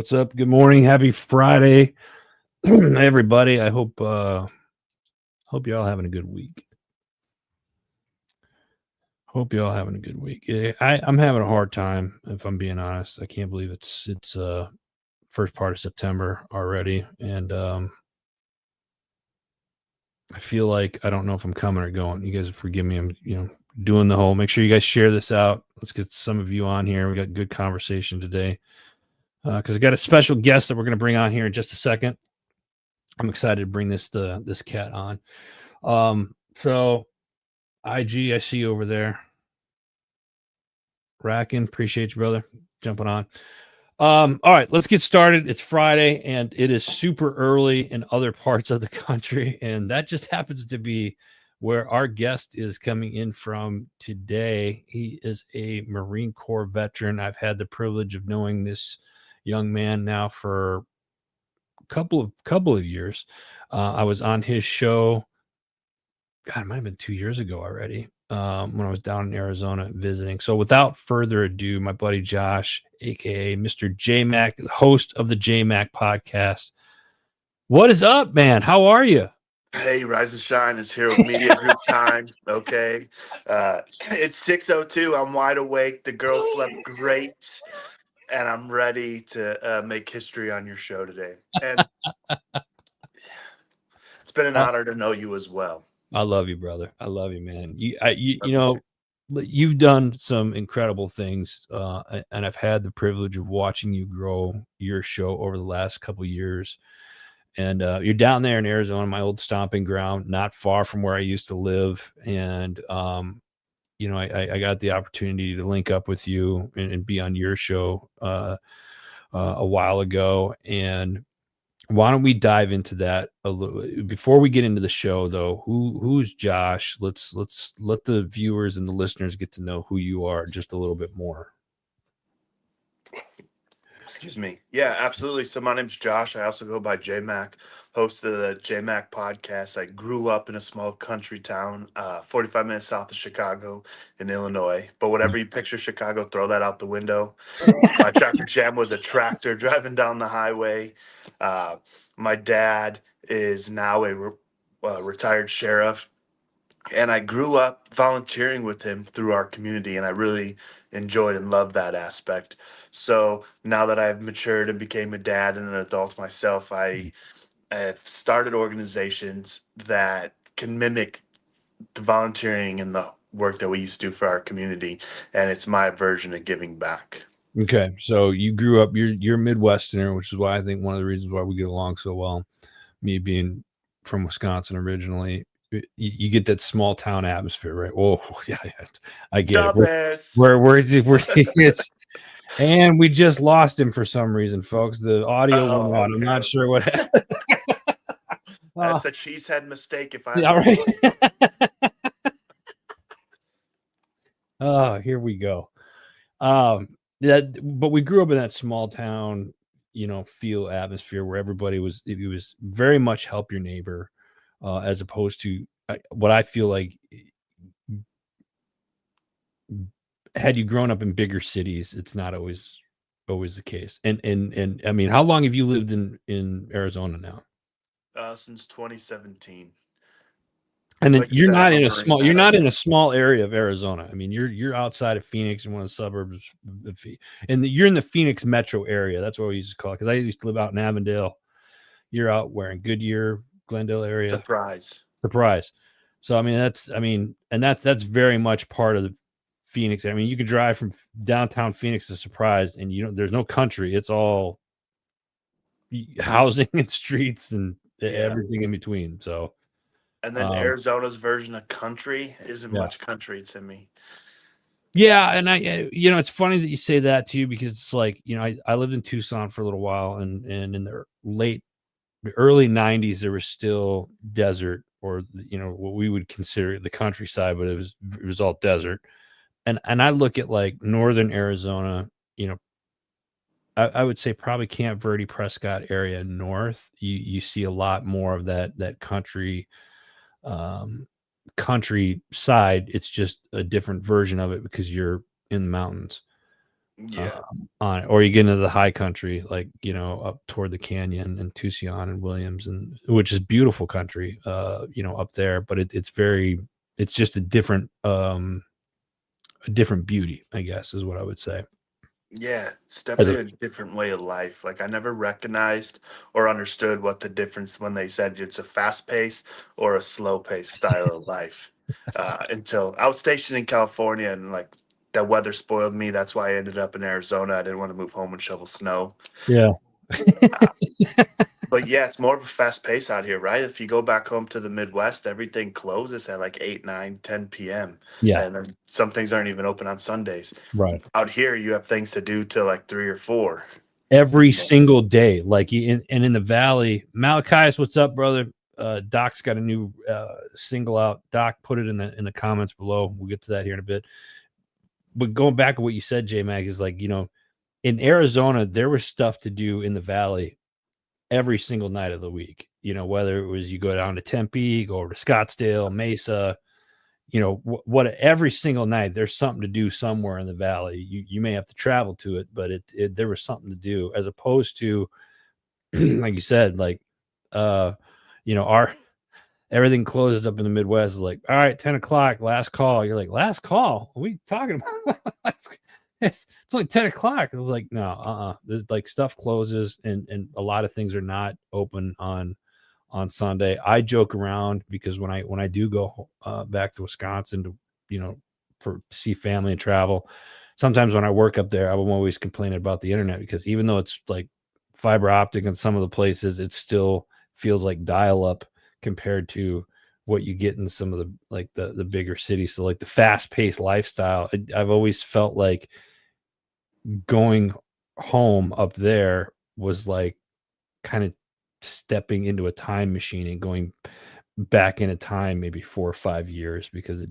What's up? Good morning. Happy Friday, everybody. I hope you're all having a good week. I'm having a hard time, if I'm being honest. I can't believe it's first part of September already, and I feel like I don't know if I'm coming or going. You guys forgive me. I'm doing the whole. Make sure you guys share this out. Let's get some of you on here. We got good conversation today. Because I got a special guest that we're going to bring on here in just a second. I'm excited to bring this cat on. So IG, I see you over there. Rackin', appreciate you, brother, jumping on. All right, let's get started. It's Friday, and it is super early in other parts of the country, and that just happens to be where our guest is coming in from today. He is a Marine Corps veteran. I've had the privilege of knowing this young man now for a couple of years. I was on his show. God, it might have been 2 years ago already, when I was down in Arizona visiting. So without further ado, my buddy Josh, aka Mr. J Mach, host of the J Mach Podcast. What is up, man? How are you? Hey, Rise and Shine is Heroes Media Group time. Okay. It's 6:02. I'm wide awake. The girls slept great. And I'm ready to make history on your show today. And it's been an honor to know you as well. I love you, brother. I love you, man. You've done some incredible things, and I've had the privilege of watching you grow your show over the last couple of years. And you're down there in Arizona, my old stomping ground, not far from where I used to live. And I got the opportunity to link up with you and be on your show a while ago. And why don't we dive into that a little before we get into the show, though? Who's Josh? Let's let the viewers and the listeners get to know who you are just a little bit more. Excuse me. Yeah, absolutely. So my name's Josh. I also go by J Mach, host of the J Mach Podcast. I grew up in a small country town, 45 minutes south of Chicago in Illinois. But whatever you picture Chicago, throw that out the window. My traffic jam was a tractor driving down the highway. My dad is now a retired sheriff. And I grew up volunteering with him through our community, and I really enjoyed and loved that aspect. So now that I've matured and became a dad and an adult myself, I have started organizations that can mimic the volunteering and the work that we used to do for our community, and it's my version of giving back. Okay, so you grew up, you're Midwesterner, which is why I think one of the reasons why we get along so well. Me being from Wisconsin originally, you get that small town atmosphere, right? Oh, yeah, I get it. We're it's, and we just lost him for some reason, folks. The audio went out. I'm not sure what happened. That's a cheesehead mistake. If I right. Here we go. But we grew up in that small town, feel atmosphere where everybody was. It was very much help your neighbor, as opposed to what I feel like. Had you grown up in bigger cities, it's not always the case. And I mean, how long have you lived in Arizona now? Since 2017. And then you're not in a small area of Arizona. I mean, you're outside of Phoenix in one of the suburbs, and you're in the Phoenix metro area. That's what we used to call it, because I used to live out in Avondale. You're out where, in Goodyear, Glendale area. Surprise. So I mean, that's very much part of the Phoenix. I mean, you could drive from downtown Phoenix to Surprise, and there's no country. It's all housing and streets and everything in between. So, and then Arizona's version of country isn't much country to me. Yeah, and it's funny that you say that too, because it's like, I lived in Tucson for a little while, and in the early 90s there was still desert, or what we would consider the countryside, but it was all desert. And I look at like northern Arizona, I would say probably Camp Verde, Prescott area north. You see a lot more of that country countryside. It's just a different version of it because you're in the mountains. Yeah. On it. Or you get into the high country, like, up toward the canyon and Tucson and Williams, and which is beautiful country, up there, but it's just a different beauty, I guess, is what I would say. Yeah, it's As a, definitely a different way of life. Like I never recognized or understood what the difference when they said it's a fast pace or a slow pace style of life. Until I was stationed in California and like that weather spoiled me. That's why I ended up in Arizona. I didn't want to move home and shovel snow. yeah. Uh, but yeah, it's more of a fast pace out here, right? If you go back home to the Midwest, everything closes at like 8, 9, 10 p.m. Yeah, And then some things aren't even open on Sundays. right. Out here, you have things to do till like 3 or 4. Every single day, like in the valley. Malachias, what's up, brother? Doc's got a new single out. Doc, put it in the comments below. We'll get to that here in a bit. But going back to what you said, J Mag, is like, in Arizona, there was stuff to do in the valley every single night of the week. Whether it was you go down to Tempe, go over to Scottsdale, Mesa, what every single night there's something to do somewhere in the valley. You may have to travel to it, but there was something to do, as opposed to like you said, like our everything closes up in the Midwest. Is like, all right, 10 o'clock, last call. You're like, last call? What are we talking about? it's only 10 o'clock. I was like, no, There's like stuff closes, and a lot of things are not open on Sunday. I joke around because when I do go back to Wisconsin to to see family and travel, sometimes when I work up there, I'm always complaining about the internet, because even though it's like fiber optic in some of the places, it still feels like dial up compared to what you get in some of the like the bigger cities. So like the fast paced lifestyle, I've always felt like going home up there was like kind of stepping into a time machine and going back into time maybe 4 or 5 years, because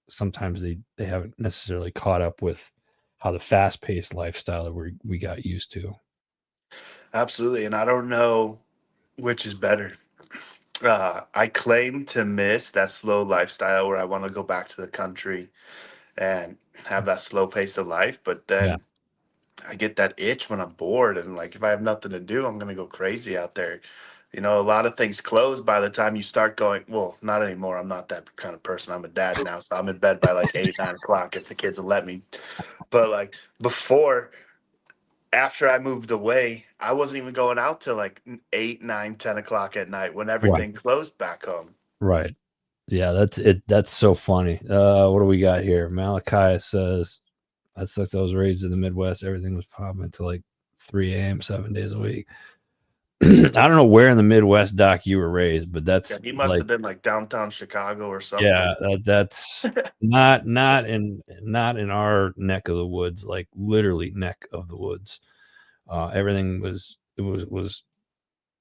sometimes they haven't necessarily caught up with how the fast paced lifestyle that we got used to. Absolutely. And I don't know which is better. I claim to miss that slow lifestyle where I want to go back to the country and have that slow pace of life. But Yeah. then I get that itch when I'm bored. And like, if I have nothing to do, I'm going to go crazy out there. A lot of things close by the time you start going. Well, not anymore. I'm not that kind of person. I'm a dad now. So I'm in bed by like 8, 9 o'clock if the kids will let me. But like before, after I moved away, I wasn't even going out till like 8, 9, 10 o'clock at night when Right. everything closed back home. Right. Yeah, that's it. That's so funny. What do we got here? Malachi says, "That sucks. I was raised in the Midwest. Everything was popping until like 3 a.m. 7 days a week." I don't know where in the Midwest, Doc, you were raised, but that's Yeah, he must like, have been like downtown Chicago or something. yeah, that's not in our neck of the woods, like literally neck of the woods. Everything was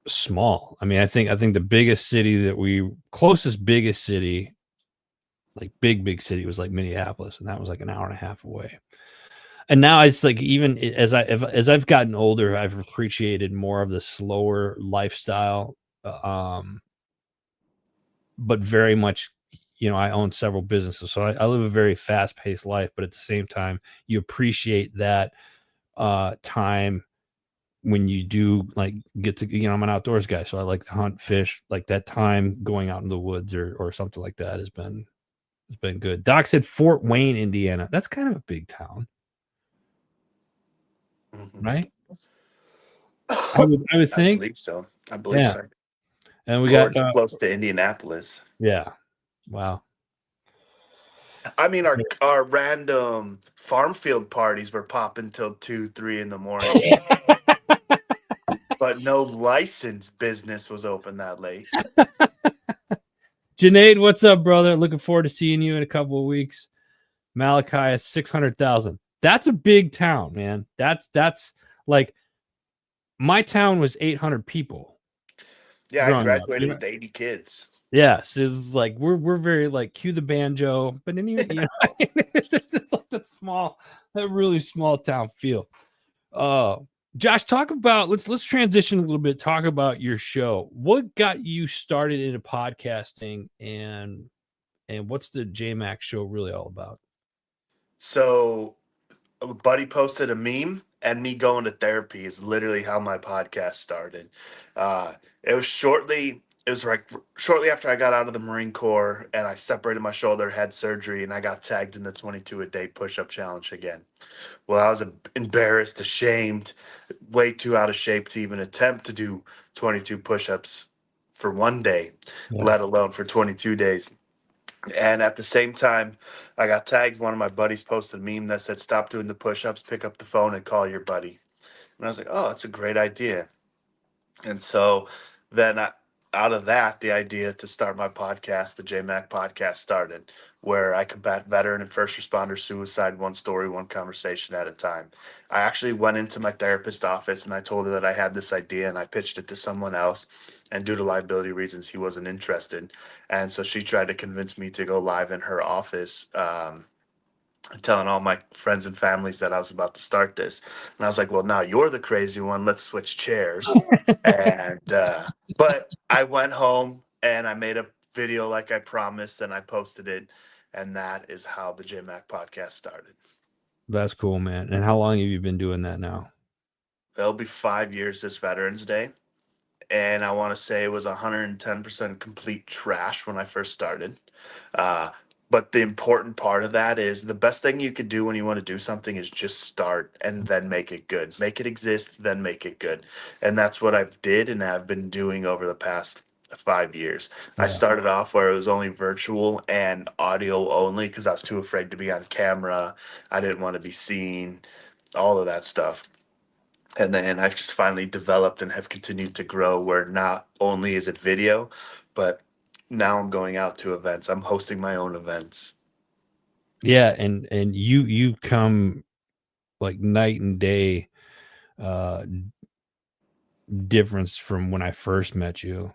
small. I mean, I think the biggest city closest biggest city, like big city, was like Minneapolis, and that was like an hour and a half away. And now it's like, even as I've gotten older, I've appreciated more of the slower lifestyle. Um, but very much, I own several businesses, so I live a very fast paced life. But at the same time, you appreciate that time when you do like get to, I'm an outdoors guy, so I like to hunt, fish, like that time going out in the woods or something like that has been good. Doc said Fort Wayne, Indiana. That's kind of a big town, Mhm. right? I would I think. believe so. I believe Yeah. so. And we Or got it's close to Indianapolis. yeah. Wow. I mean, our random farm field parties were popping till 2, 3 in the morning, but no licensed business was open that late. Junaid, what's up, brother? Looking forward to seeing you in a couple of weeks. Malachi is 600,000. That's a big town, man. That's like, my town was 800 people Yeah, I growing up. graduated with 80 kids. Yes, it's like we're very like cue the banjo, but then it's like that really small town feel. Josh, talk about let's transition a little bit. Talk about your show. What got you started into podcasting, and what's the J Max show really all about? So a buddy posted a meme, and me going to therapy is literally how my podcast started. Uh, it was shortly. It was like shortly after I got out of the Marine Corps and I separated my shoulder, had surgery, and I got tagged in the 22 a day push-up challenge again. Well, I was embarrassed, ashamed, way too out of shape to even attempt to do 22 push-ups for one day, Yeah. let alone for 22 days. And at the same time, I got tagged. One of my buddies posted a meme that said, "Stop doing the push ups, pick up the phone, and call your buddy." And I was like, "Oh, that's a great idea." And so then out of that, the idea to start my podcast, the JMac podcast, started, where I combat veteran and first responder suicide, one story, one conversation at a time. I actually went into my therapist office and I told her that I had this idea and I pitched it to someone else. And due to liability reasons, he wasn't interested. And so she tried to convince me to go live in her office. Telling all my friends and families that I was about to start this. And I was like, well, now you're the crazy one. Let's switch chairs. And, but I went home and I made a video like I promised and I posted it. And that is how the JMac podcast started. That's cool, man. And how long have you been doing that now? It'll be 5 years this Veterans Day. And I want to say it was 110% complete trash when I first started. Uh, but the important part of that is the best thing you could do when you want to do something is just start and then make it good. Make it exist, then make it good. And that's what I've did and have been doing over the past 5 years. I Yeah. started off where it was only virtual and audio only because I was too afraid to be on camera. I didn't want to be seen, all of that stuff. And then I've just finally developed and have continued to grow where not only is it video, but now I'm going out to events. I'm hosting my own events. Yeah, and you come like night and day uh difference from when I first met you.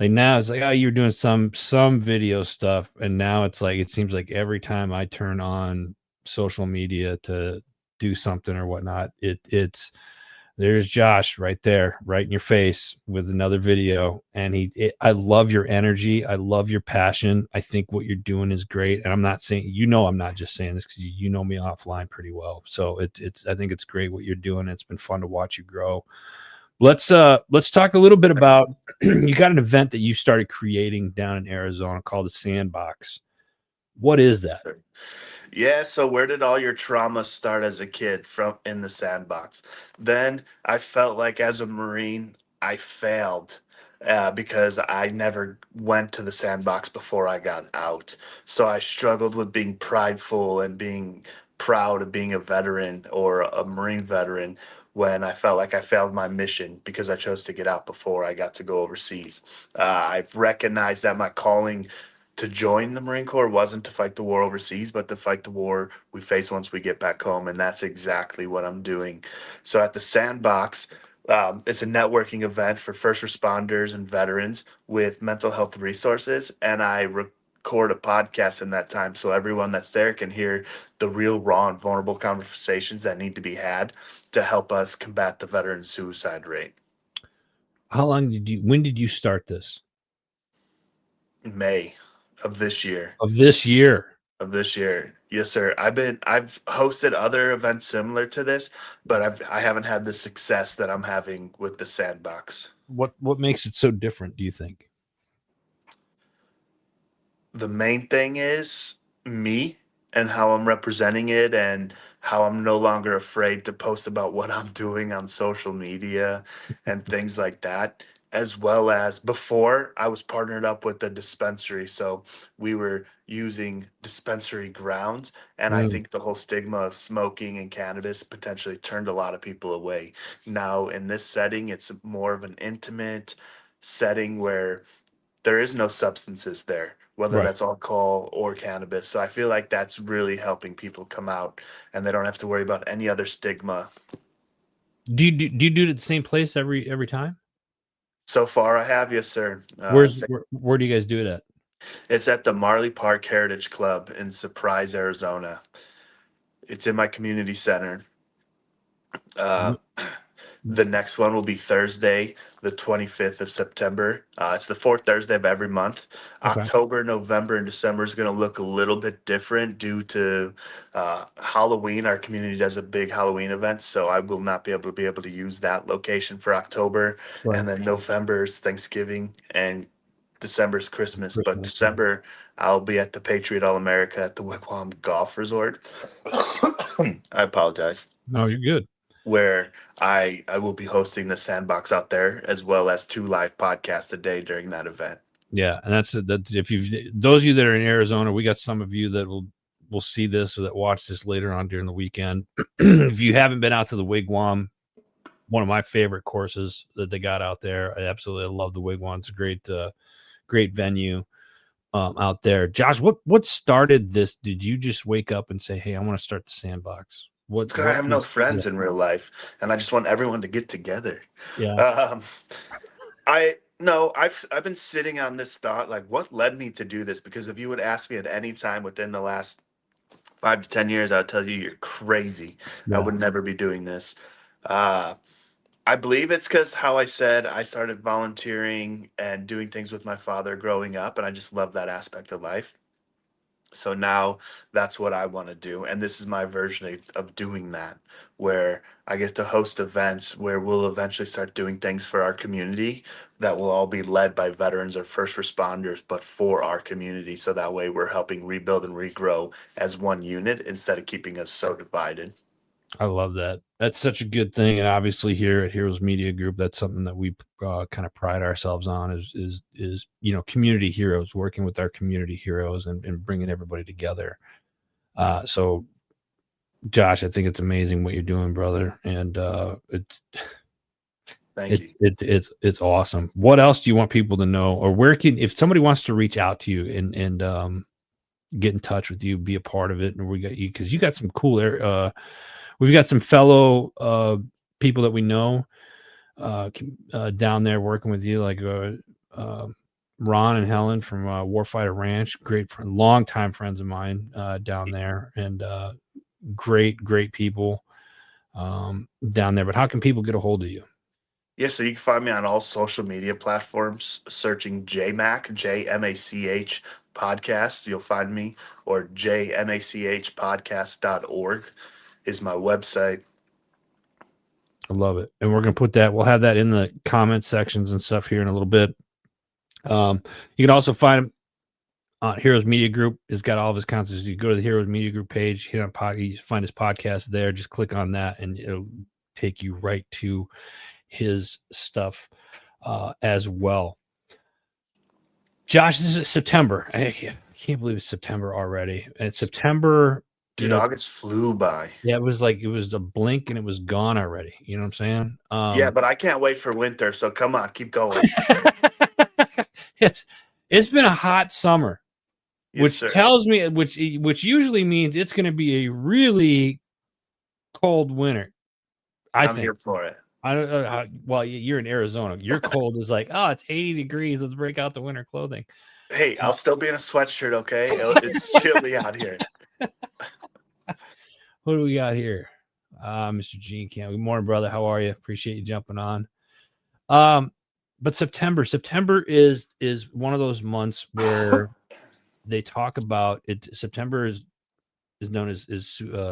Like now it's like, oh, you're doing some video stuff, and now it's like it seems like every time I turn on social media to do something or whatnot, it's there's Josh right there, right in your face with another video. And I love your energy. I love your passion. I think what you're doing is great. And I'm not saying, I'm not just saying this because you know me offline pretty well. So I think it's great what you're doing. It's been fun to watch you grow. Let's talk a little bit about you got an event that you started creating down in Arizona called the SandBox. What is that? Yeah, so where did all your trauma start as a kid from in the sandbox? Then I felt like as a Marine, I failed because I never went to the sandbox before I got out. So I struggled with being prideful and being proud of being a veteran or a Marine veteran when I felt like I failed my mission because I chose to get out before I got to go overseas. I've recognized that my calling to join the Marine Corps wasn't to fight the war overseas, but to fight the war we face once we get back home. And that's exactly what I'm doing. So at the Sandbox, it's a networking event for first responders and veterans with mental health resources. And I record a podcast in that time so everyone that's there can hear the real, raw, and vulnerable conversations that need to be had to help us combat the veteran suicide rate. When did you start this? May of this year. Of this year. Of this year. Yes, sir. I've hosted other events similar to this, but I haven't had the success that I'm having with the sandbox. What makes it so different, do you think? The main thing is me and how I'm representing it and how I'm no longer afraid to post about what I'm doing on social media and things like that. As well as before, I was partnered up with a dispensary. So we were using dispensary grounds. And I Mm, think the whole stigma of smoking and cannabis potentially turned a lot of people away. Now, in this setting, it's more of an intimate setting where there is no substances there, whether right. that's alcohol or cannabis. So I feel like that's really helping people come out and they don't have to worry about any other stigma. Do you do it at the same place every time? So far, I have, yes, sir. Where do you guys do it at? It's at the Marley Park Heritage Club in Surprise, Arizona. It's in my community center. Uh, The next one will be Thursday, the 25th of September. It's the fourth Thursday of every month. Okay. October, November, and December is going to look a little bit different due to Halloween. Our community does a big Halloween event, so I will not be able to use that location for October. Right. And then November is Thanksgiving, and December's Christmas. But Christmas. Yeah. December, I'll be at the Patriot All America at the Wigwam Golf Resort. I apologize. No, you're good. Where I will be hosting the SandBox out there, as well as 2 live podcasts a day during that event. Yeah, and that's if you those of you that are in Arizona, we got some of you that will see this or that watch this later on during the weekend. If you haven't been out to the Wigwam, one of my favorite courses that they got out there, I absolutely love the Wigwam. It's a great venue out there. Josh, what started this? Did you just wake up and say, "Hey, I want to start the SandBox"? It's because I have no friends in real life, and I just want everyone to get together. Yeah. I've been sitting on this thought, like, what led me to do this? Because if you would ask me at any time within the last 5 to 10 years, I would tell you you're crazy. Yeah. I would never be doing this. I believe it's because how I said I started volunteering and doing things with my father growing up, and I just love that aspect of life. So now that's what I want to do. And this is my version of doing that, where I get to host events where we'll eventually start doing things for our community that will all be led by veterans or first responders, but for our community. So that way we're helping rebuild and regrow as one unit instead of keeping us so divided. I love that. That's such a good thing, and obviously here at Heroes Media Group, that's something that we kind of pride ourselves on is community heroes, working with our community heroes and bringing everybody together. So, Josh, I think it's amazing what you're doing, brother, and it's awesome. What else do you want people to know, or if somebody wants to reach out to you and get in touch with you, be a part of it, and we got you because you got some cool we've got some fellow people that we know down there working with you, like Ron and Helen from Warfighter Ranch, great friend, longtime friends of mine down there, and great people down there. But how can people get a hold of you? Yeah, so you can find me on all social media platforms, searching JMach, JMACH podcasts. You'll find me, or jmachpodcast.org is my website. I love it. And we're going to we'll have that in the comment sections and stuff here in a little bit. You can also find him on Heroes Media Group. It's got all of his content. You go to the Heroes Media Group page, hit on you find his podcast there. Just click on that and it'll take you right to his stuff as well. Josh, this is September. I can't believe it's September already. And it's September. Dude, August flew by. Yeah, it was a blink and it was gone already. You know what I'm saying? Yeah, but I can't wait for winter. So come on, keep going. It's been a hot summer, yes, which sir. tells me which usually means it's going to be a really cold winter. I'm here for it. I don't know well, you're in Arizona. Your cold is like, oh, it's 80 degrees. Let's break out the winter clothing. Hey, I'll still be in a sweatshirt, okay? It's chilly out here. What do we got here? Mr. Gene Camp. Good morning, brother. How are you? Appreciate you jumping on. But September is one of those months where they talk about it. September is known as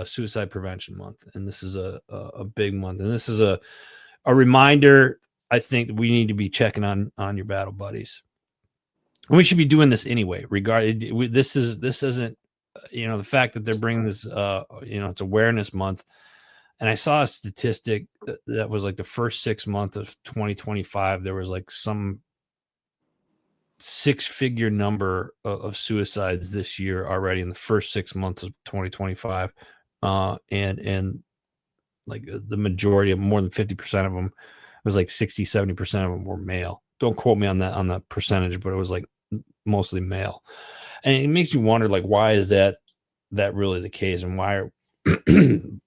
Suicide Prevention Month, and this is a big month, and this is a reminder. I think we need to be checking on your battle buddies. And we should be doing this anyway. This isn't the fact that they're bringing this. It's Awareness Month, and I saw a statistic that was like the first 6 months of 2025. There was like some 6-figure number of suicides this year already in the first 6 months of 2025, and like the majority of more than 50% of them, it was like 60-70% of them were male. Don't quote me on that percentage, but it was like mostly male, and it makes you wonder, like, why is that really the case, and why I don't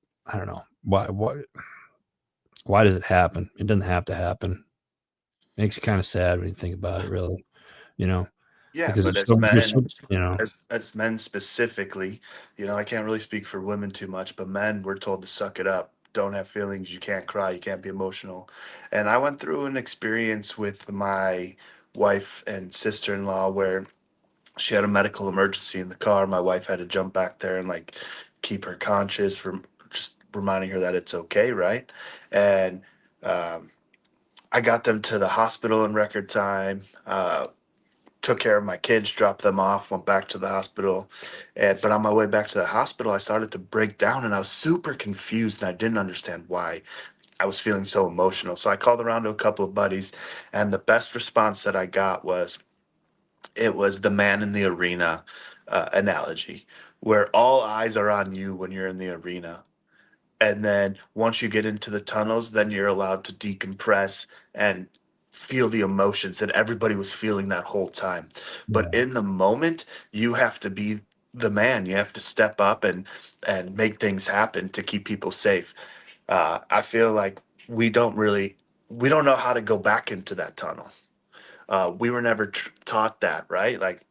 know why does it happen? It doesn't have to happen. Makes you kind of sad when you think about it, really. Yeah, because but as men specifically, I can't really speak for women too much, but men, we're told to suck it up. don't have feelings, you can't cry, you can't be emotional. And I went through an experience with my wife and sister-in-law where she had a medical emergency in the car. My wife had to jump back there and like keep her conscious, from just reminding her that it's okay, right? And um, I got them to the hospital in record time. Took care of my kids, dropped them off, went back to the hospital. And but on my way back to the hospital, I started to break down, and I was super confused, and I didn't understand why I was feeling so emotional. So I called around to a couple of buddies, and the best response that I got was, it was the man in the arena analogy, where all eyes are on you when you're in the arena. And then once you get into the tunnels, then you're allowed to decompress and feel the emotions that everybody was feeling that whole time. But Yeah. in the moment, you have to be the man. You have to step up and make things happen to keep people safe. I feel like we don't know how to go back into that tunnel. We were never taught that, right? Like,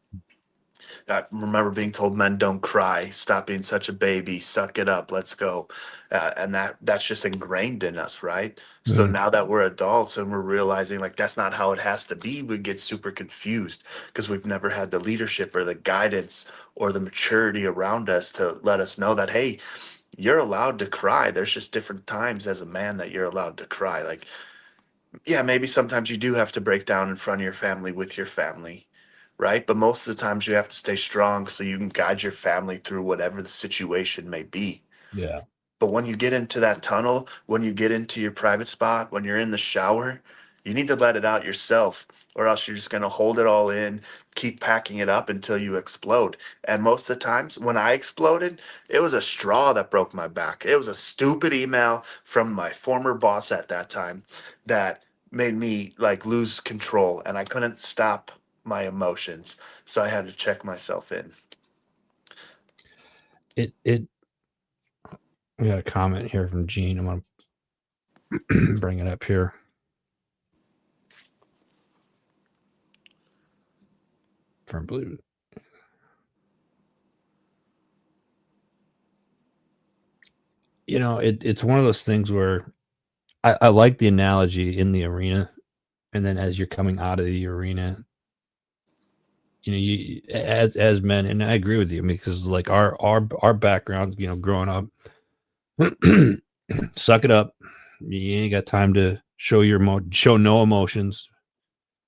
I remember being told, men don't cry, stop being such a baby, suck it up, let's go. And that's just ingrained in us, right? So Mhm. now that we're adults and we're realizing like that's not how it has to be, we get super confused because we've never had the leadership or the guidance or the maturity around us to let us know that, hey, you're allowed to cry. There's just different times as a man that you're allowed to cry. Like, yeah, maybe sometimes you do have to break down in front of your family with your family, right? But most of the times you have to stay strong so you can guide your family through whatever the situation may be. Yeah. But when you get into that tunnel, when you get into your private spot, when you're in the shower, you need to let it out yourself, or else you're just going to hold it all in, keep packing it up until you explode. And most of the times when I exploded, it was a straw that broke my back. It was a stupid email from my former boss at that time that made me like lose control, and I couldn't stop my emotions. So I had to check myself in. It we got a comment here from Gene. I'm gonna bring it up here. From Blue. It's one of those things where I like the analogy in the arena, and then as you're coming out of the arena, you as men, and I agree with you, because like our background, growing up, suck it up. You ain't got time to show no emotions,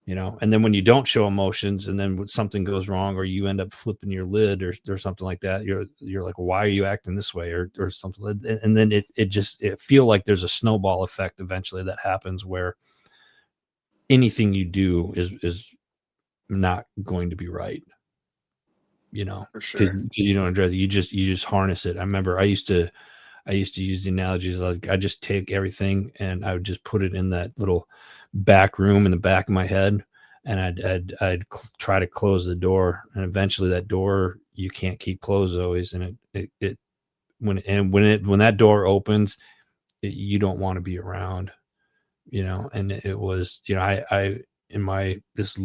and then when you don't show emotions, and then when something goes wrong, or you end up flipping your lid, or something like that, you're like, why are you acting this way, or something, and then it feel like there's a snowball effect eventually that happens, where anything you do is not going to be right, For because sure. you don't address it. You just harness it. I remember I used to use the analogies like I just take everything and I would just put it in that little back room in the back of my head, and try to close the door, and eventually that door you can't keep closed always, and it when that door opens, you don't want to be around, and it was, I in my this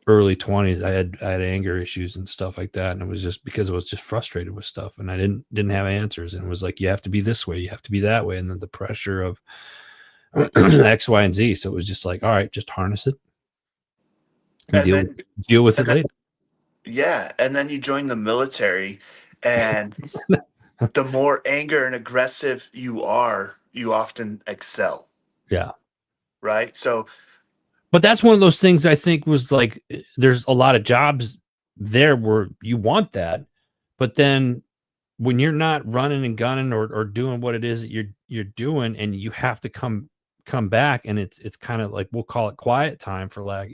early 20s, I had anger issues and stuff like that, and it was just because I was just frustrated with stuff, and I didn't have answers, and it was like, you have to be this way, you have to be that way, and then the pressure of X, Y, and Z. So it was just like, all right, just harness it and And deal with then, deal with it and then, later. yeah, and then you join the military, and the more anger and aggressive you are, you often excel, Yeah. right? So, But that's one of those things I think was like, there's a lot of jobs there where you want that, but then when you're not running and gunning, or doing what it is that you're doing, and you have to come back, and it's kind of like, we'll call it quiet time for lack,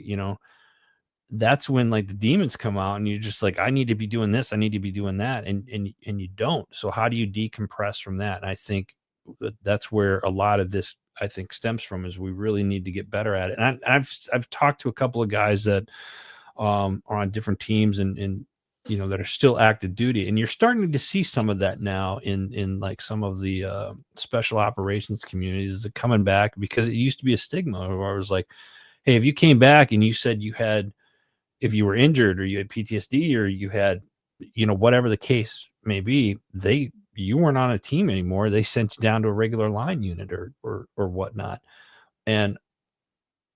that's when like the demons come out, and you're just like, I need to be doing this, I need to be doing that, and you don't. So how do you decompress from that? And I think that's where a lot of this, I think, stems from, is we really need to get better at it. And I've talked to a couple of guys that are on different teams, and that are still active duty, and you're starting to see some of that now in like some of the special operations communities, is it coming back, because it used to be a stigma where it was like, hey, if you came back and you said you had, if you were injured, or you had PTSD, or you had, whatever the case may be, you weren't on a team anymore. They sent you down to a regular line unit or whatnot. And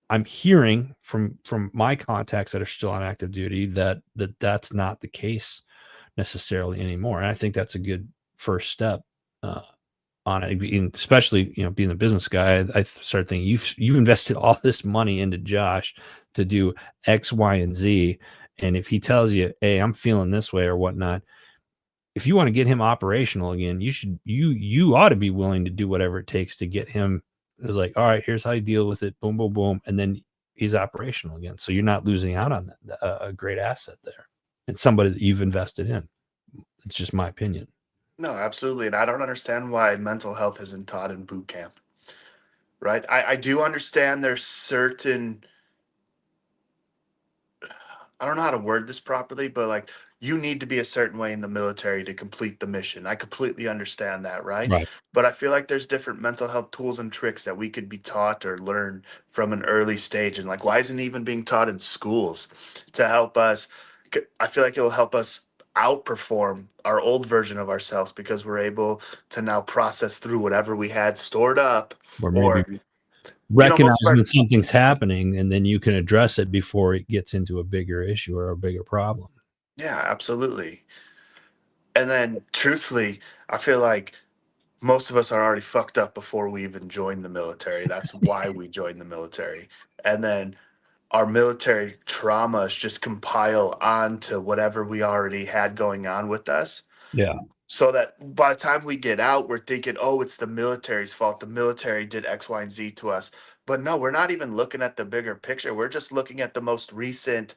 I'm hearing from my contacts that are still on active duty that's not the case necessarily anymore. And I think that's a good first step on it, and especially, you know, being a business guy. I started thinking you've invested all this money into Josh to do X, Y, and Z. And if he tells you, hey, I'm feeling this way or whatnot, if you want to get him operational again, you ought to be willing to do whatever it takes to get him. It's like, all right, here's how you deal with it. Boom, boom, boom. And then he's operational again. So you're not losing out on a great asset there and somebody that you've invested in. It's just my opinion. No, absolutely. And I don't understand why mental health isn't taught in boot camp, right? I do understand there's certain, I don't know how to word this properly, but like you need to be a certain way in the military to complete the mission. I completely understand that, right? Right. But I feel like there's different mental health tools and tricks that we could be taught or learn from an early stage. And like, why isn't it even being taught in schools to help us? I feel like it'll help us outperform our old version of ourselves because we're able to now process through whatever we had stored up, Or maybe or recognize most of our, when something's happening, and then you can address it before it gets into a bigger issue or a bigger problem. yeah, absolutely. And then truthfully, I feel like most of us are already fucked up before we even join the military. That's why we joined the military. And then our military traumas just compile onto whatever we already had going on with us. Yeah. So that by the time we get out, we're thinking, oh, it's the military's fault. The military did X, Y, and Z to us. But no, we're not even looking at the bigger picture. We're just looking at the most recent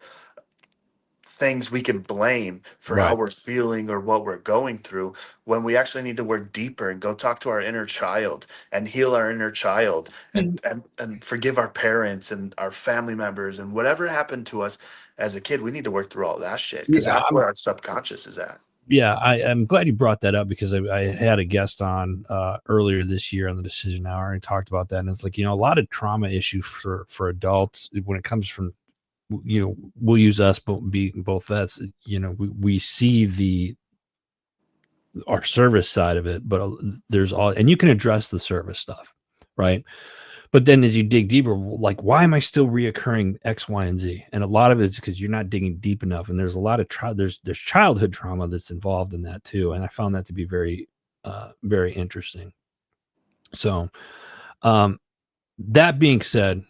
things we can blame for how Right. we're feeling or what we're going through, when we actually need to work deeper and go talk to our inner child and heal our inner child And and forgive our parents and our family members and whatever happened to us as a kid. We need to work through all that shit because yeah, that's where our subconscious is at. I'm glad you brought that up because I had a guest on earlier this year on the Decision Hour and talked about that. And it's like, you know, a lot of trauma issues for adults when it comes from, you know, we'll use us both vets. You know, we see our service side of it, but there's all, and you can address the service stuff, right? But then as you dig deeper, like, why am I still reoccurring X, Y, and Z? And a lot of it is because you're not digging deep enough. And there's a lot of there's childhood trauma that's involved in that too. And I found that to be very, very interesting. So, that being said,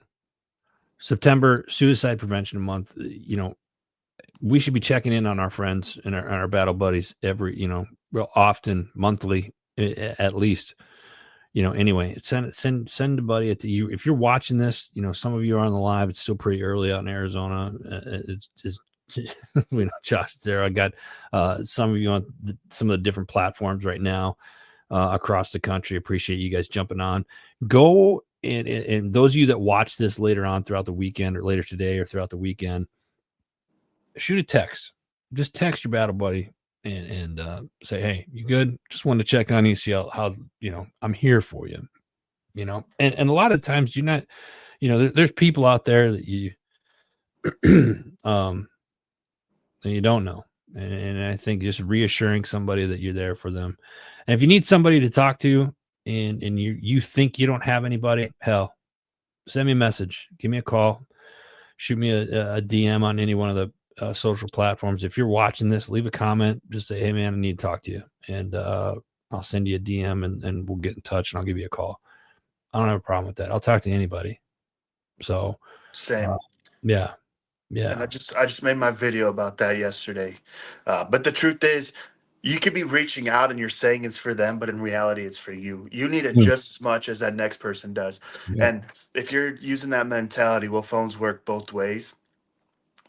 September Suicide Prevention Month, you know, we should be checking in on our friends and our battle buddies every, you know, real often, monthly, at least. You know, anyway, send a buddy if you're watching this, you know, some of you are on the live. It's still pretty early out in Arizona. It's just, we know Josh is there. I got some of you on some of the different platforms right now across the country. Appreciate you guys jumping on. Go and those of you that watch this later on throughout the weekend or later today or throughout the weekend, shoot a text. Just text your battle buddy and say, hey, you good? Just wanted to check on you, see how you know, I'm here for you, you know. And a lot of times you're not, you know, there's people out there that you that you don't know. And I think just reassuring somebody that you're there for them. And if you need somebody to talk to and you think you don't have anybody, hell, send me a message, give me a call, shoot me a DM on any one of the social platforms. If you're watching this, leave a comment, just say, hey man, I need to talk to you. And I'll send you a DM and we'll get in touch and I'll give you a call. I don't have a problem with that. I'll talk to anybody. So Same. yeah. And I just made my video about that yesterday. But the truth is, you could be reaching out and you're saying it's for them, but in reality, it's for you. You need it Mm. just as much as that next person does. Yeah. And if you're using that mentality, well, phones work both ways.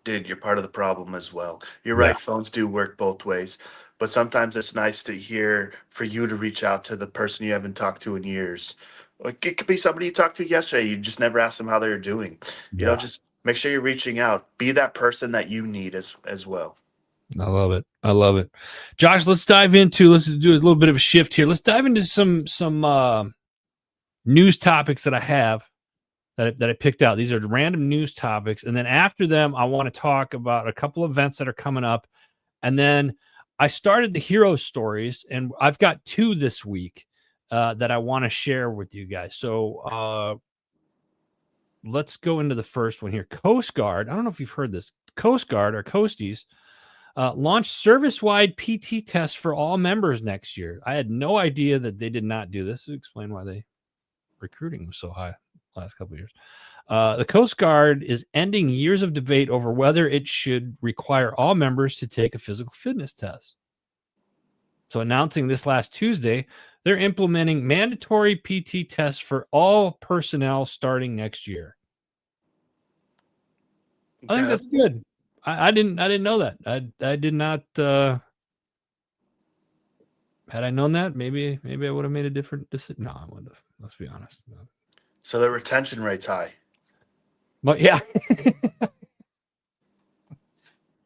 Dude, you're part of the problem as well. You're Yeah. right, phones do work both ways. But sometimes it's nice to hear for you to reach out to the person you haven't talked to in years. Like it could be somebody you talked to yesterday. You just never asked them how they're doing. You know, Yeah. just make sure you're reaching out. Be that person that you need as well. I love it. I love it. Josh, let's do a little bit of a shift here. Let's dive into some news topics that I have that I picked out. These are random news topics. And then after them, I want to talk about a couple events that are coming up. And then I started the hero stories, and I've got 2 this week that I want to share with you guys. So let's go into the first one here. Coast Guard. I don't know if you've heard this. Coast Guard or Coasties launched service-wide PT tests for all members next year. I had no idea that they did not do this. To explain why they recruiting was so high the last couple of years. The Coast Guard is ending years of debate over whether it should require all members to take a physical fitness test. So, announcing this last Tuesday, they're implementing mandatory PT tests for all personnel starting next year. I think that's good. I didn't know that. I did not. Had I known that, maybe I would have made a different decision. No, I wouldn't have. Let's be honest. No. So the retention rate's high. But yeah.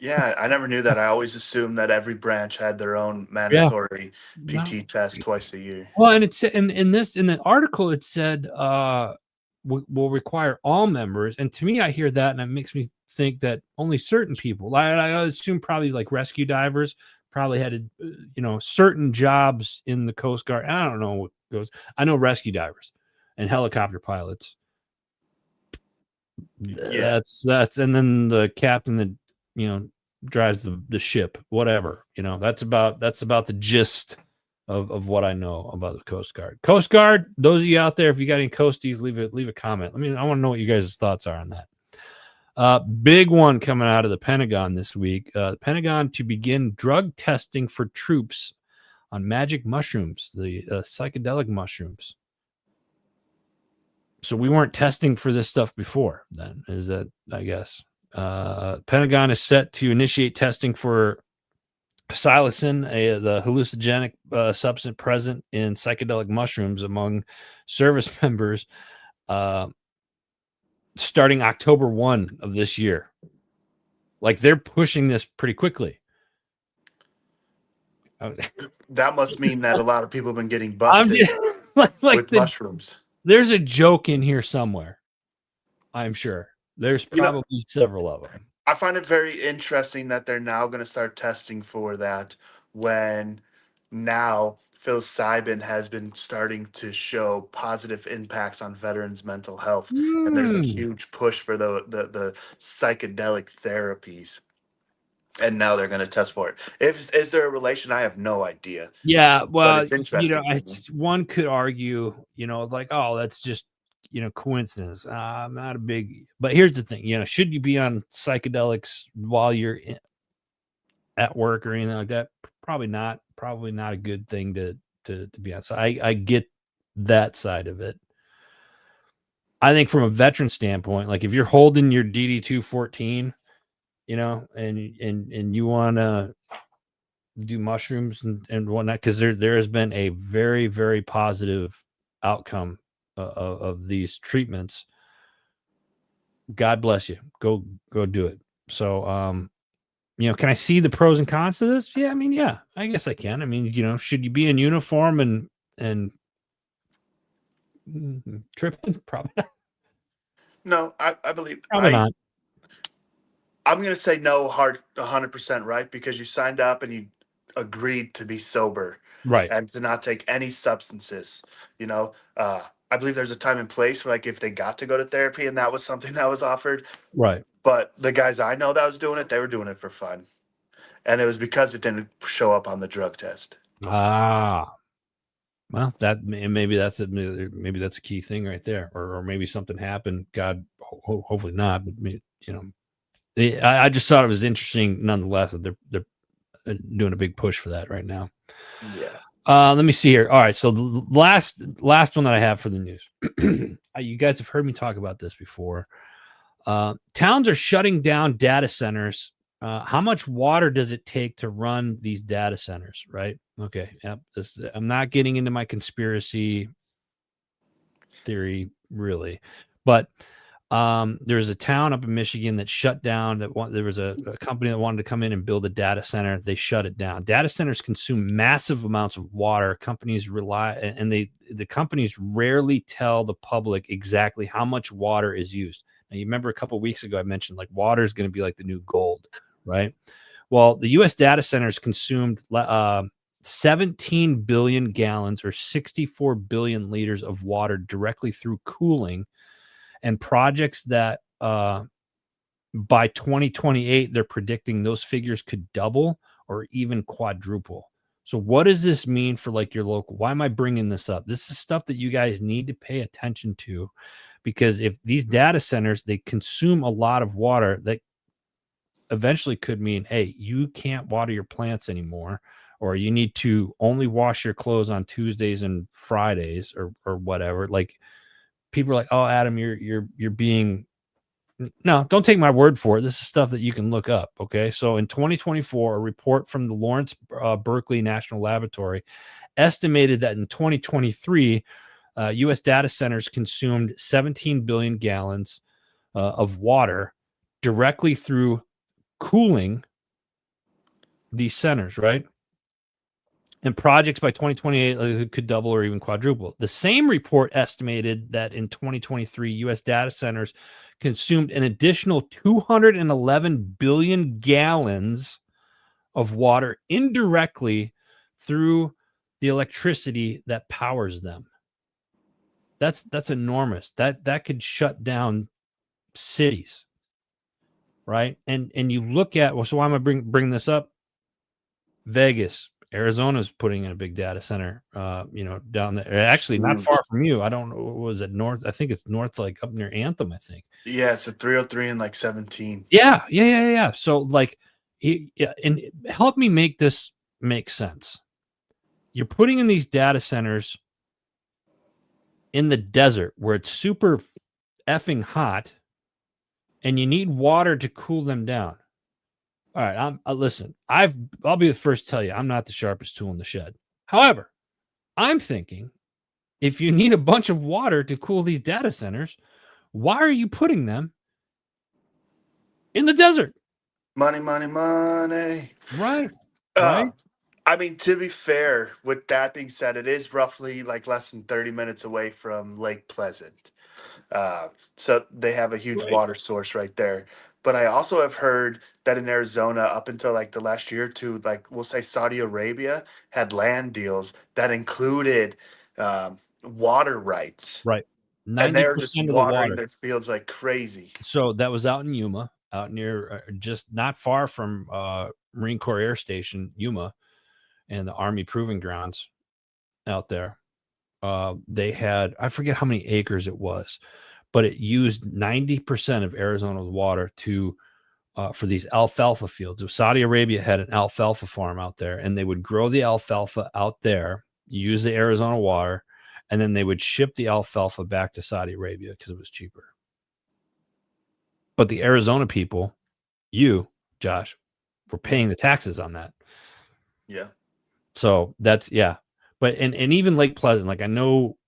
Yeah, I never knew that. I always assumed that every branch had their own mandatory PT test twice a year. Well, and it's in the article it said will require all members, and to me, I hear that, and it makes me think that only certain people. I assume probably like rescue divers probably had certain jobs in the Coast Guard. I don't know what goes. I know rescue divers and helicopter pilots. Yeah. That's and then the captain that drives the ship, whatever. That's about the gist of what I know about the Coast Guard. Coast Guard, those of you out there, if you got any coasties, leave a comment. I want to know what you guys' thoughts are on that. Big one coming out of the Pentagon this week. The Pentagon to begin drug testing for troops on magic mushrooms, the psychedelic mushrooms. So we weren't testing for this stuff before then, is that, I guess. Pentagon is set to initiate testing for psilocin, the hallucinogenic substance present in psychedelic mushrooms among service members starting October 1 of this year. Like, they're pushing this pretty quickly. That must mean that a lot of people have been getting busted with mushrooms. There's a joke in here somewhere, I'm sure. There's probably several of them. I find it very interesting that they're now going to start testing for that when now psilocybin has been starting to show positive impacts on veterans' mental health. And there's a huge push for the psychedelic therapies. And now they're going to test for it. Is there a relation? I have no idea. Yeah, well, it's interesting. One could argue, like, oh, that's just coincidence. I'm not a big, but here's the thing, should you be on psychedelics while you're at work or anything like that? Probably not a good thing to be on. So I get that side of it. I think from a veteran standpoint, like if you're holding your DD 214, and you want to do mushrooms and whatnot, because there has been a very, very positive outcome of these treatments. God bless you. Go do it. So, can I see the pros and cons to this? Yeah, yeah, I guess I can. Should you be in uniform and tripping? Probably not. No, I believe probably not. I'm going to say no, 100% right, because you signed up and you agreed to be sober, right, and to not take any substances. I believe there's a time and place for, like, if they got to go to therapy and that was something that was offered. Right. But the guys I know that was doing it, they were doing it for fun. And it was because it didn't show up on the drug test. Well, maybe that's it. Maybe that's a key thing right there. Or maybe something happened. God, hopefully not. But, I just thought it was interesting nonetheless that they're doing a big push for that right now. Yeah. Let me see here. All right, so the last one that I have for the news. You guys have heard me talk about this before. Towns are shutting down data centers. How much water does it take to run these data centers? Right? Okay. Yep. I'm not getting into my conspiracy theory, really, but there's a town up in Michigan that shut down. There was a company that wanted to come in and build a data center. They shut it down. Data centers consume massive amounts of water. Companies rely, and the companies rarely tell the public exactly how much water is used. Now, you remember a couple of weeks ago I mentioned, like, water is going to be like the new gold, right? Well, the U.S. data centers consumed 17 billion gallons or 64 billion liters of water directly through cooling, and projects that by 2028, they're predicting those figures could double or even quadruple. So what does this mean for like your local? Why am I bringing this up? This is stuff that you guys need to pay attention to, because if these data centers, they consume a lot of water, that eventually could mean, hey, you can't water your plants anymore, or you need to only wash your clothes on Tuesdays and Fridays or whatever. Like, people are like, oh, Adam, you're being, no, don't take my word for it. This is stuff that you can look up. Okay. So in 2024, a report from the Lawrence Berkeley National Laboratory estimated that in 2023, U.S. data centers consumed 17 billion gallons of water directly through cooling these centers, right? And projects by 2028 could double or even quadruple. The same report estimated that in 2023, U.S. data centers consumed an additional 211 billion gallons of water indirectly through the electricity that powers them. That's enormous. That could shut down cities, right? And you look at, well, so why am I bring this up? Vegas, Arizona's putting in a big data center, down there. Actually, not far from you. I don't know. Was it north? I think it's north, like up near Anthem, I think. Yeah, it's a 303 and like 17. Yeah. So like, and help me make this make sense. You're putting in these data centers in the desert where it's super effing hot, and you need water to cool them down. All right, listen, I'll be the first to tell you, I'm not the sharpest tool in the shed. However, I'm thinking, if you need a bunch of water to cool these data centers, why are you putting them in the desert? Money, money, money. Right. I mean, to be fair, with that being said, it is roughly like less than 30 minutes away from Lake Pleasant. So they have a huge water source right there. But I also have heard that in Arizona, up until like the last year or two, like we'll say Saudi Arabia had land deals that included water rights. Right. And they're just 90% of the watering water. their fields like crazy. So that was out in Yuma, out near just not far from Marine Corps Air Station, Yuma, and the Army Proving Grounds out there. They had, I forget how many acres it was, but it used 90% of Arizona's water for these alfalfa fields. So Saudi Arabia had an alfalfa farm out there, and they would grow the alfalfa out there, use the Arizona water, and then they would ship the alfalfa back to Saudi Arabia because it was cheaper. But the Arizona people, you, Josh, were paying the taxes on that. Yeah. So that's, yeah. But, and even Lake Pleasant, like I know,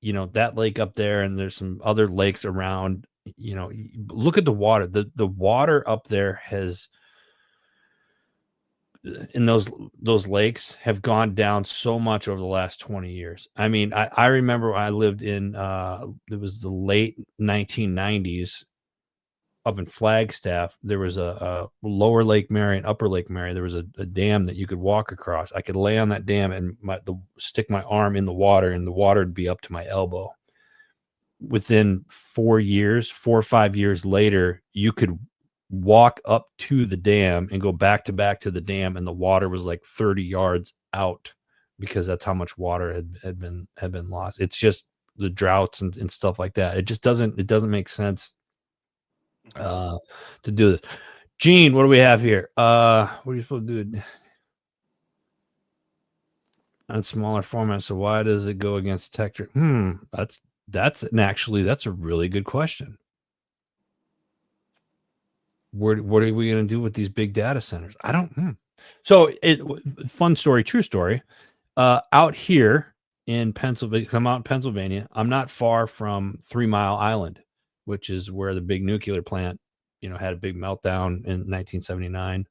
that lake up there, and there's some other lakes around, look at the water. The water up there has, in those lakes, have gone down so much over the last 20 years. I mean, I remember when I lived in, it was the late 1990s up in Flagstaff. There was a lower Lake Mary and upper Lake Mary. There was a dam that you could walk across. I could lay on that dam and stick my arm in the water, and the water would be up to my elbow. Within 4 or 5 years later, you could walk up to the dam and go back to the dam, and the water was like 30 yards out, because that's how much water had been lost. It's just the droughts and stuff like that. It just doesn't make sense to do this. Gene, what do we have here? What are you supposed to do on smaller format? So why does it go against texture? That's a really good question. What are we going to do with these big data centers? I don't. So fun story, true story. Out here in Pennsylvania, I'm out in Pennsylvania. I'm not far from 3 Mile Island, which is where the big nuclear plant, had a big meltdown in 1979.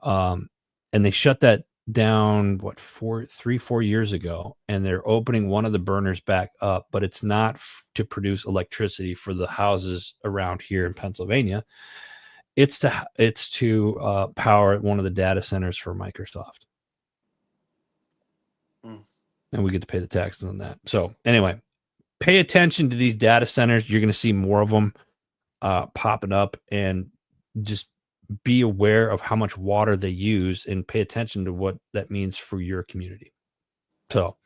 And they shut that down, 4 years ago, and they're opening one of the burners back up, but it's not to produce electricity for the houses around here in Pennsylvania. It's to power one of the data centers for Microsoft. And we get to pay the taxes on that. So anyway, pay attention to these data centers. You're going to see more of them popping up, and just be aware of how much water they use and pay attention to what that means for your community. So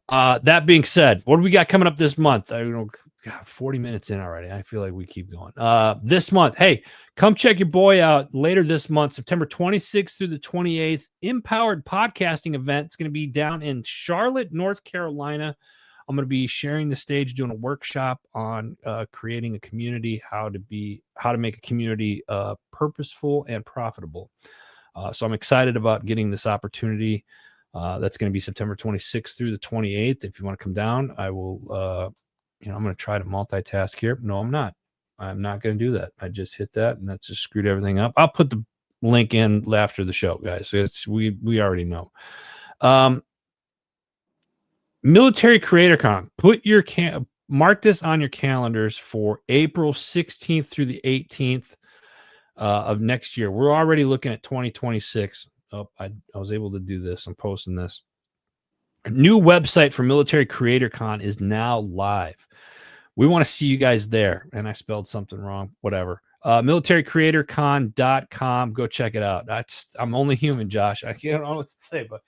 that being said, what do we got coming up this month? I don't know. God, 40 minutes in already. I feel like we keep going. This month, hey, come check your boy out later this month, September 26th through the 28th. Empowered Podcasting event. It's going to be down in Charlotte, North Carolina. I'm going to be sharing the stage, doing a workshop on creating a community, how to make a community purposeful and profitable. So I'm excited about getting this opportunity. That's going to be September 26th through the 28th. If you want to come down, I will. I'm going to try to multitask here. No, I'm not. I'm not going to do that. I just hit that, and that just screwed everything up. I'll put the link in after the show, guys. We already know. Military Creator Con. Mark this on your calendars for April 16th through the 18th of next year. We're already looking at 2026. Oh, I was able to do this. I'm posting this. A new website for Military Creator Con is now live. We want to see you guys there. And I spelled something wrong. Whatever. militarycreatorcon.com. Go check it out. I'm only human, Josh. I don't know what to say, but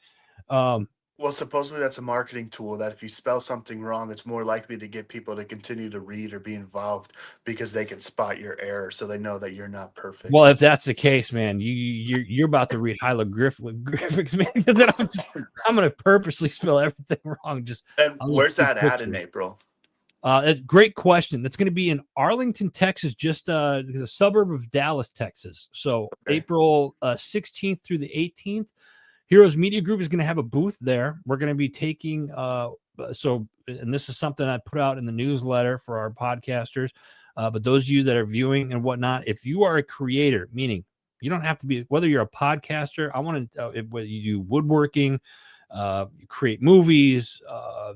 well, supposedly that's a marketing tool that if you spell something wrong, it's more likely to get people to continue to read or be involved because they can spot your error, so they know that you're not perfect. Well, if that's the case, man, you're about to read hieroglyphics, man. I'm going to purposely spell everything wrong. Where's that at in April? Great question. That's going to be in Arlington, Texas, just a suburb of Dallas, Texas. So okay. April 16th through the 18th. Heroes Media Group is going to have a booth there. We're going to be taking, and this is something I put out in the newsletter for our podcasters, but those of you that are viewing and whatnot, if you are a creator, meaning you don't have to be, whether you're a podcaster, I want to, whether you do woodworking, you create movies,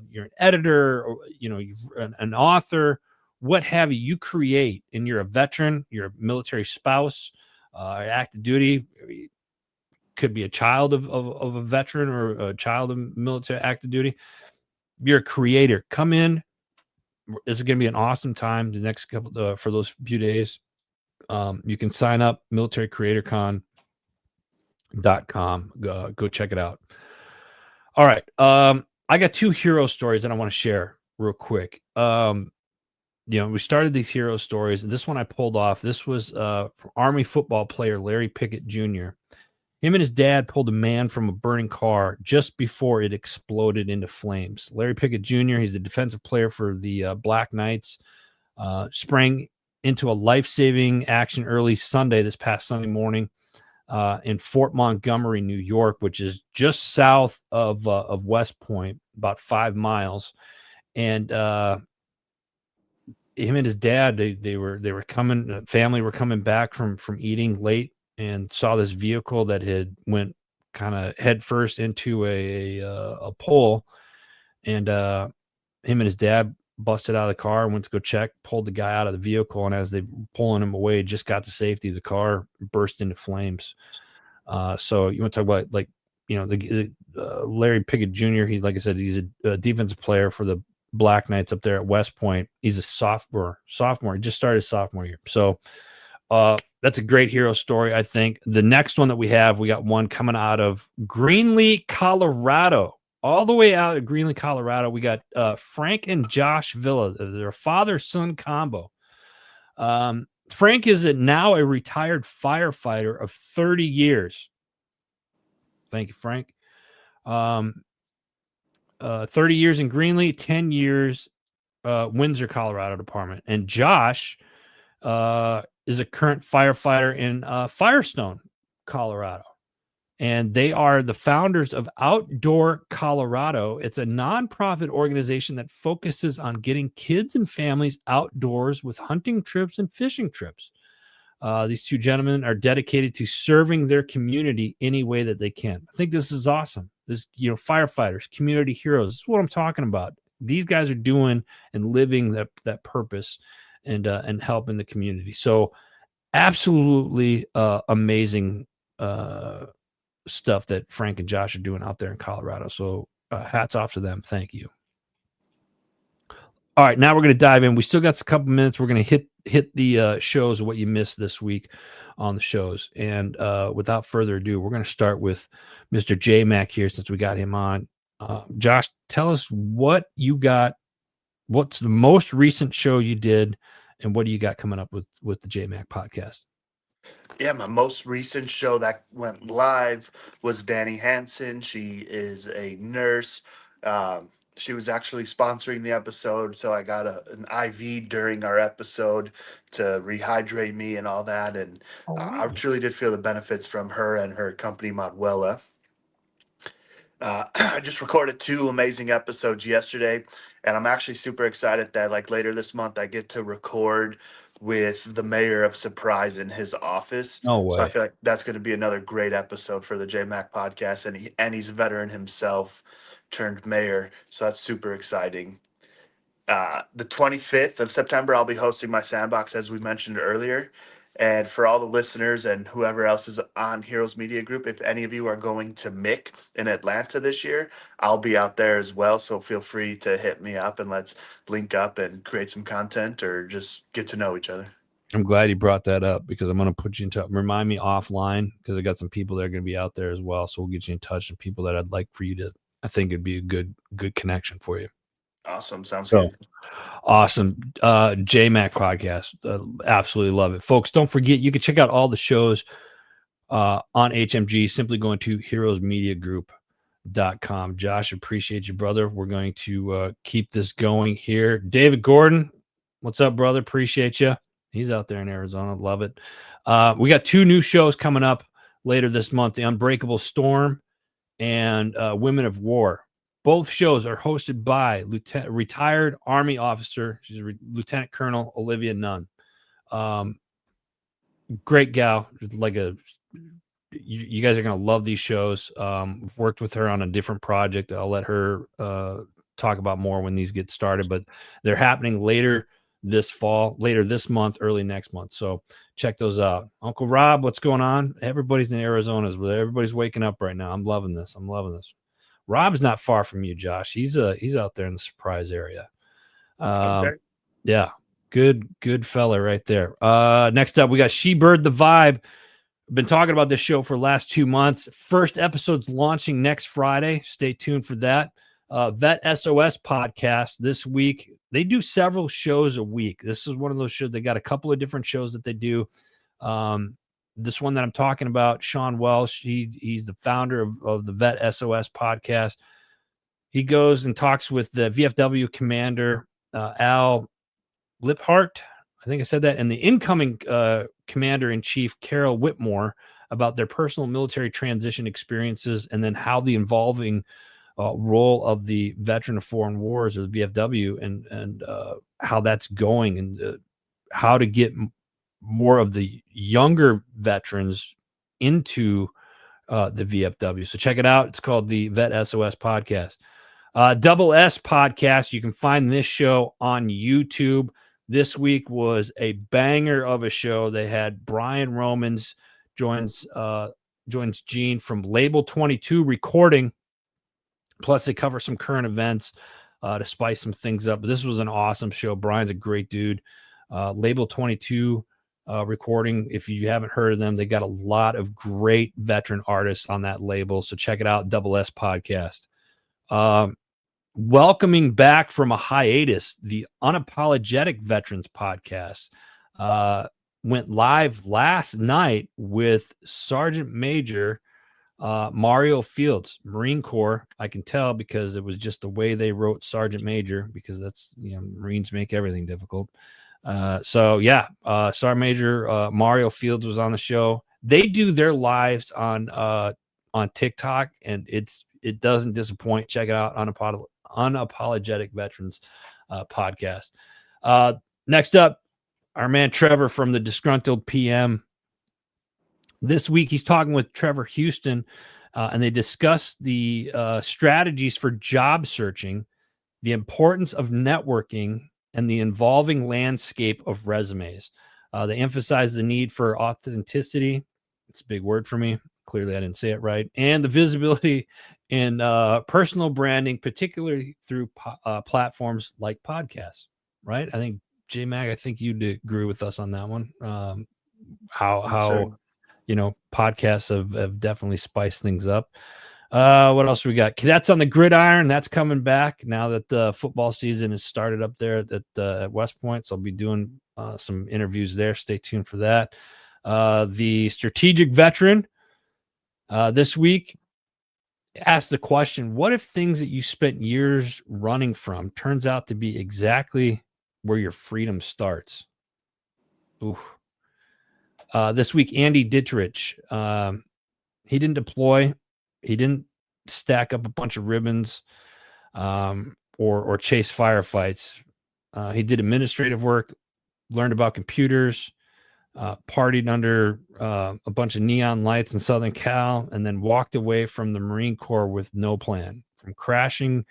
you're an editor, or, you're an author, what have you, you create, and you're a veteran, you're a military spouse, active duty, could be a child of a veteran or a child of military active duty. You're a creator. Come in. This is going to be an awesome time. The next couple for those few days, you can sign up militarycreatorcon.com. Go check it out. All right. I got 2 hero stories that I want to share real quick. We started these hero stories, and this one I pulled off. This was from Army football player Larry Pickett Jr. Him and his dad pulled a man from a burning car just before it exploded into flames. Larry Pickett Jr., he's a defensive player for the Black Knights, sprang into a life-saving action early Sunday, this past Sunday morning, in Fort Montgomery, New York, which is just south of West Point, about 5 miles. And him and his dad, they were coming, family were coming back from eating late, and saw this vehicle that had went kind of head first into a pole, and him and his dad busted out of the car and went to go check, pulled the guy out of the vehicle, and as they were pulling him away, just got to safety, the car burst into flames. So you want to talk about, like, the Larry Pickett Jr., he, like I said, he's a defensive player for the Black Knights up there at West Point. He's a sophomore. He just started his sophomore year. So that's a great hero story, I think. The next one that we got one coming out of Greenlee, Colorado. All the way out of Greenlee, Colorado, we got Frank and Josh Villa. They're a father-son combo. Frank is now a retired firefighter of 30 years. Thank you, Frank. 30 years in Greenlee, 10 years Windsor, Colorado Department. And Josh is a current firefighter in Firestone, Colorado. And they are the founders of Outdoor Colorado. It's a nonprofit organization that focuses on getting kids and families outdoors with hunting trips and fishing trips. These 2 gentlemen are dedicated to serving their community any way that they can. I think this is awesome. This, firefighters, community heroes. This is what I'm talking about. These guys are doing and living that purpose and helping the community. So absolutely amazing stuff that Frank and Josh are doing out there in Colorado. So hats off to them. Thank you. All right, now we're going to dive in. We still got a couple minutes. We're going to hit the shows of what you missed this week on the shows. And without further ado, we're going to start with Mr. J Mac here since we got him on. Josh, tell us what you got. What's the most recent show you did, and what do you got coming up with the J Mac podcast? Yeah, my most recent show that went live was Danny Hansen. She is a nurse. She was actually sponsoring the episode, so I got an IV during our episode to rehydrate me and all that. And I truly did feel the benefits from her and her company, Modwella. I just recorded 2 amazing episodes yesterday, and I'm actually super excited that like later this month I get to record with the mayor of Surprise in his office. No So I way. feel like that's going to be another great episode for the JMac podcast, and he's a veteran himself turned mayor, so that's super exciting. The 25th of September, I'll be hosting my SandBox, as we mentioned earlier. And for all the listeners and whoever else is on Heroes Media Group, if any of you are going to MIC in Atlanta this year, I'll be out there as well. So feel free to hit me up and let's link up and create some content or just get to know each other. I'm glad you brought that up because I'm going to put you in touch. Remind me offline because I got some people that are going to be out there as well. So we'll get you in touch with people that I'd like for you to. I think it'd be a good connection for you. Awesome. Sounds good. Awesome. JMac podcast. Absolutely love it. Folks, don't forget, you can check out all the shows on HMG, simply going to heroesmediagroup.com. Josh, appreciate you, brother. We're going to keep this going here. David Gordon, what's up, brother? Appreciate you. He's out there in Arizona. Love it. We got 2 new shows coming up later this month, The Unbreakable Storm and Women of War. Both shows are hosted by retired Army officer. She's Lieutenant Colonel Olivia Nunn. Great gal. You guys are going to love these shows. I've worked with her on a different project. I'll let her talk about more when these get started, but they're happening later this fall, later this month, early next month. So check those out. Uncle Rob, what's going on? Everybody's in Arizona. Everybody's waking up right now. I'm loving this. Rob's not far from you, Josh. He's out there in the Surprise area. Okay. Yeah, good fella right there. Next up, we got She Bird the Vibe. I've been talking about this show for the last 2 months. First episode's launching next Friday. Stay tuned for that. Vet SOS podcast this week. They do several shows a week. This is one of those shows. They got a couple of different shows that they do. This one that I'm talking about, Sean Welsh, he's the founder of the Vet SOS podcast. He goes and talks with the VFW commander, Al Liphart. I think I said that. And the incoming commander-in-chief, Carol Whitmore, about their personal military transition experiences and then how the involving role of the veteran of foreign wars, or the VFW, and how that's going, and how to get more of the younger veterans into the VFW. So check it out. It's called the Vet SOS podcast. Double S podcast. You can find this show on YouTube. This week was a banger of a show. They had Brian Romans joins Gene from Label 22 Recording. Plus, they cover some current events to spice some things up. But this was an awesome show. Brian's a great dude. Label 22 Recording. If you haven't heard of them, they got a lot of great veteran artists on that label. So check it out. Double S podcast. Welcoming back from a hiatus, the Unapologetic Veterans podcast went live last night with Sergeant Major Mario Fields, Marine Corps. I can tell because it was just the way they wrote Sergeant Major, because that's, Marines make everything difficult. Sergeant Major Mario Fields was on the show. They do their lives on TikTok, and it doesn't disappoint. Check it out, Unapologetic Veterans podcast. Next up, our man Trevor from the Disgruntled PM. This week, he's talking with Trevor Houston, and they discuss the strategies for job searching, the importance of networking, and the evolving landscape of resumes. They emphasize the need for authenticity. It's a big word for me. Clearly, I didn't say it right. And the visibility in personal branding, particularly through platforms like podcasts, right? I think, J-Mac, I think you'd agree with us on that one. Yes, sir. Podcasts have definitely spiced things up. What else we got? Cadets on the Gridiron. That's coming back now that the football season has started up there at West Point. So I'll be doing some interviews there. Stay tuned for that. The Strategic Veteran this week asked the question, what if things that you spent years running from turns out to be exactly where your freedom starts? Oof. This week, Andy Dittrich, he didn't deploy. He didn't stack up a bunch of ribbons or chase firefights. He did administrative work, learned about computers, partied under a bunch of neon lights in Southern Cal, and then walked away from the Marine Corps with no plan. From crashing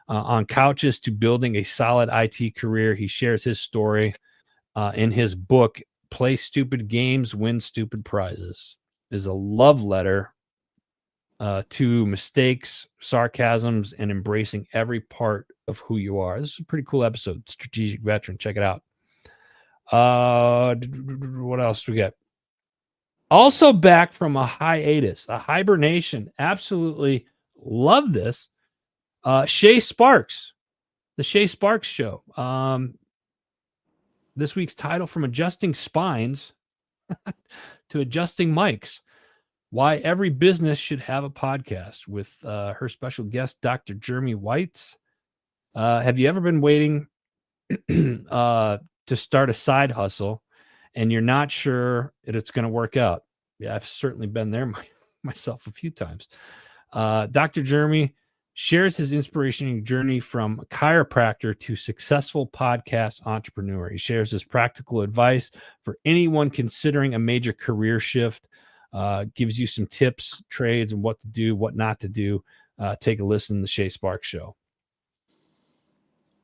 on couches to building a solid IT career, he shares his story in his book, Play Stupid Games, Win Stupid Prizes. Is a love letter to mistakes, sarcasms, and embracing every part of who you are. This is a pretty cool episode. Strategic Veteran. Check it out. What else we got? Also back from a hiatus, a hibernation. Absolutely love this. Shay Sparks, the Shay Sparks Show. This week's title, From Adjusting Spines to Adjusting Mics. Why every business should have a podcast, with her special guest, Dr. Jeremy Whites. Have you ever been waiting to start a side hustle and you're not sure that it's going to work out? Yeah, I've certainly been there myself a few times. Dr. Jeremy shares his inspirational journey from chiropractor to successful podcast entrepreneur. He shares his practical advice for anyone considering a major career shift, gives you some tips, trades, and what to do, what not to do. Take a listen to the Shay Sparks Show.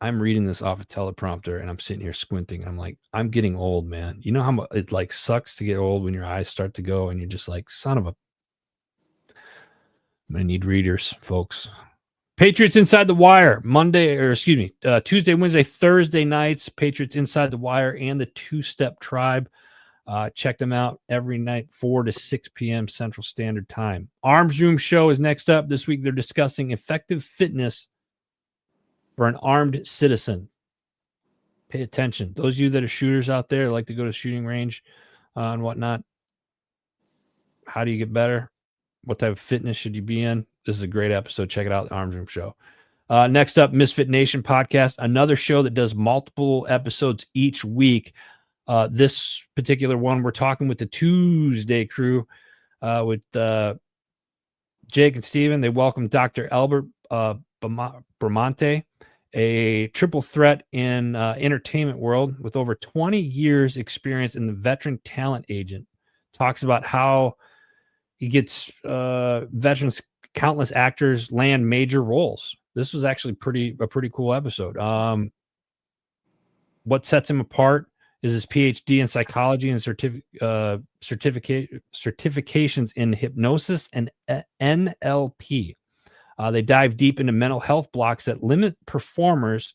I'm reading this off a teleprompter and I'm sitting here squinting. And I'm like, I'm getting old, man. You know how much it like sucks to get old when your eyes start to go and you're just like, son of a. I'm going to need readers, folks. Patriots Inside the Wire, Tuesday, Wednesday, Thursday nights. Patriots Inside the Wire and the Two-Step Tribe. Check them out every night, 4 to 6 p.m. Central Standard Time. Arms Room Show is next up. This week they're discussing effective fitness for an armed citizen. Pay attention. Those of you that are shooters out there, like to go to the shooting range and whatnot, how do you get better? What type of fitness should you be in? This is a great episode. Check it out, the Arms Room Show. Next up, Misfit Nation Podcast, another show that does multiple episodes each week. This particular one, we're talking with the Tuesday crew with Jake and Steven. They welcome Dr. Albert Bramante, a triple threat in entertainment world with over 20 years experience in the veteran talent agent. Talks about how he gets veterans, countless actors land major roles. This was actually a pretty cool episode. What sets him apart is his PhD in psychology and certifications in hypnosis and NLP. They dive deep into mental health blocks that limit performers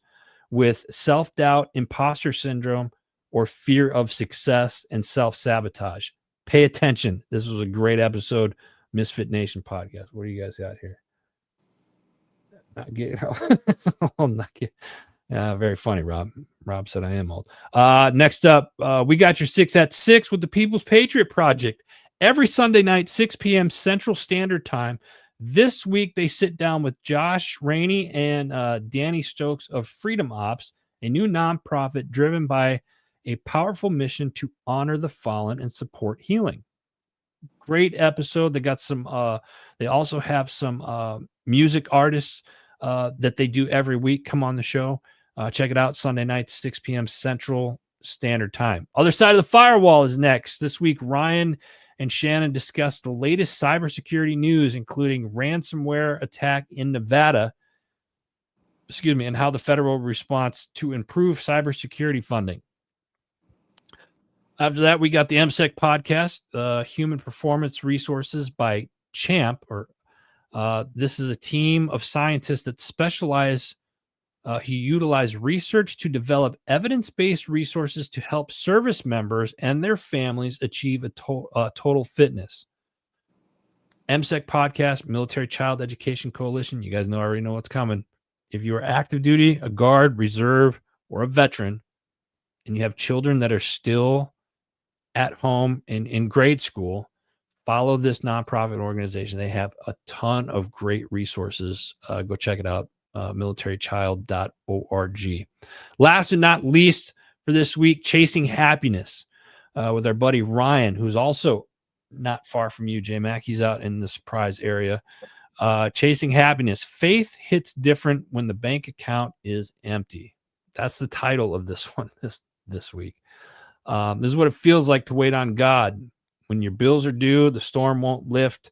with self-doubt, imposter syndrome, or fear of success and self-sabotage. Pay attention. This was a great episode. Misfit Nation Podcast. What do you guys got here? Yeah, very funny, Rob. Rob said I am old. Next up, we got your 6 at 6 with the People's Patriot Project. Every Sunday night, 6 p.m. Central Standard Time. This week, they sit down with Josh Rainey and Danny Stokes of Freedom Ops, a new nonprofit driven by a powerful mission to honor the fallen and support healing. Great episode. They got some. They also have some music artists that they do every week come on the show. Check it out Sunday night, 6 p.m. Central Standard Time. Other Side of the Firewall is next. This week, Ryan and Shannon discuss the latest cybersecurity news, including ransomware attack in Nevada. And how the federal response to improve cybersecurity funding. After that, we got the MSEC podcast, Human Performance Resources by CHAMP. This is a team of scientists that specialize who utilize research to develop evidence-based resources to help service members and their families achieve a total fitness. MSEC podcast, Military Child Education Coalition. You guys already know what's coming. If you are active duty, a guard, reserve, or a veteran, and you have children that are still at home and in grade school, follow this nonprofit organization. They have a ton of great resources. Go check it out, militarychild.org. Last but not least for this week, Chasing Happiness with our buddy Ryan, who's also not far from you, J-Mac. He's out in the Surprise area. Chasing Happiness. Faith hits different when the bank account is empty. That's the title of this one this week. This is what it feels like to wait on God. When your bills are due, the storm won't lift,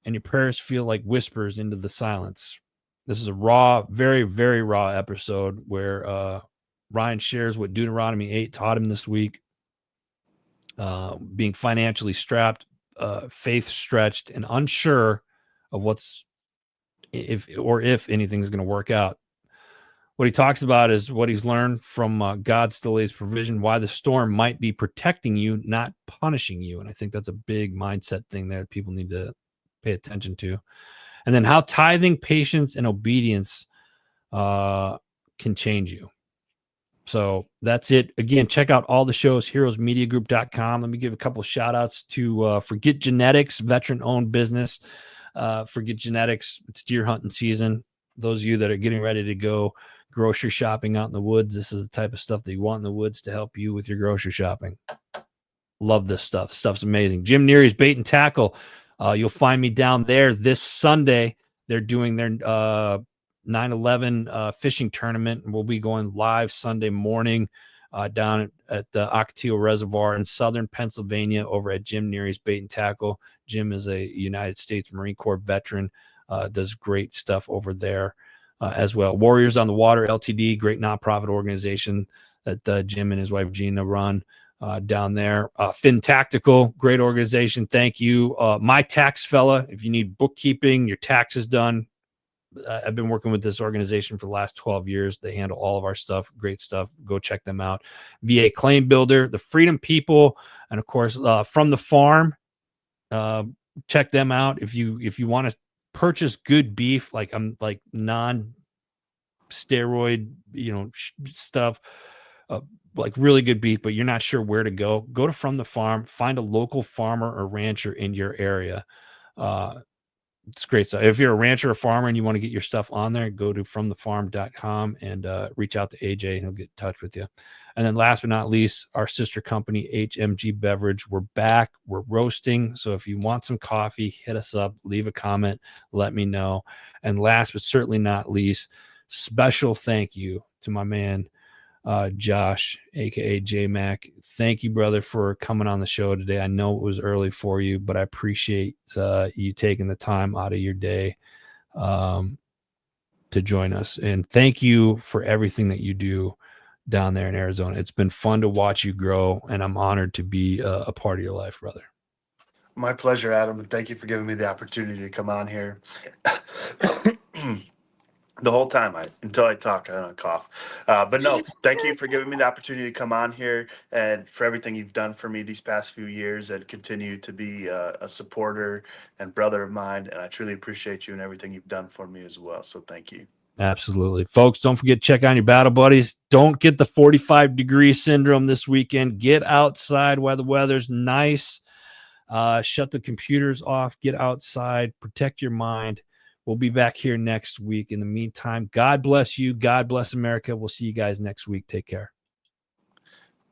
and your prayers feel like whispers into the silence. This is a raw, very, very raw episode where Ryan shares what Deuteronomy 8 taught him this week. Being financially strapped, faith stretched, and unsure of if anything's going to work out. What he talks about is what he's learned from God's delays provision, why the storm might be protecting you, not punishing you. And I think that's a big mindset thing that people need to pay attention to. And then how tithing, patience, and obedience can change you. So that's it. Again, check out all the shows, heroesmediagroup.com. Let me give a couple of shout outs to Forget Genetics, veteran-owned business. Forget Genetics, it's deer hunting season. Those of you that are getting ready to go grocery shopping out in the woods, this is the type of stuff that you want in the woods to help you with your grocery shopping. Love this stuff. Stuff's amazing. Jim Neary's Bait and Tackle. You'll find me down there this Sunday. They're doing their 9/11 fishing tournament, and we'll be going live Sunday morning down at the Ocotillo Reservoir in southern Pennsylvania over at Jim Neary's Bait and Tackle. Jim is a United States Marine Corps veteran, does great stuff over there as well. Warriors on the Water LTD, great nonprofit organization that Jim and his wife Gina run down there. Fin Tactical, great organization. Thank you. My Tax Fella, if you need bookkeeping, your taxes done. I've been working with this organization for the last 12 years. They handle all of our stuff. Great stuff. Go check them out. VA Claim Builder, the Freedom People, and of course, From the Farm. Check them out if you want to purchase good beef, like non-steroid, stuff, like really good beef, but you're not sure where to go. Go to From the Farm. Find a local farmer or rancher in your area. It's great stuff. If you're a rancher or farmer and you want to get your stuff on there, go to fromthefarm.com and reach out to AJ and he'll get in touch with you. And then last but not least, our sister company, HMG Beverage. We're back. We're roasting. So if you want some coffee, hit us up, leave a comment, let me know. And last but certainly not least, special thank you to my man, Josh, aka J Mac. Thank you, brother, for coming on the show today. I know it was early for you, but I appreciate you taking the time out of your day to join us. And thank you for everything that you do down there in Arizona. It's been fun to watch you grow, and I'm honored to be a part of your life, brother. My pleasure, Adam, and thank you for giving me the opportunity to come on here. The whole time until I talk, I don't cough. But no, thank you for giving me the opportunity to come on here and for everything you've done for me these past few years and continue to be a supporter and brother of mine. And I truly appreciate you and everything you've done for me as well. So thank you. Absolutely. Folks, don't forget to check on your battle buddies. Don't get the 45-degree syndrome this weekend. Get outside while the weather's nice. Shut the computers off. Get outside. Protect your mind. We'll be back here next week. In the meantime, God bless you. God bless America. We'll see you guys next week. Take care.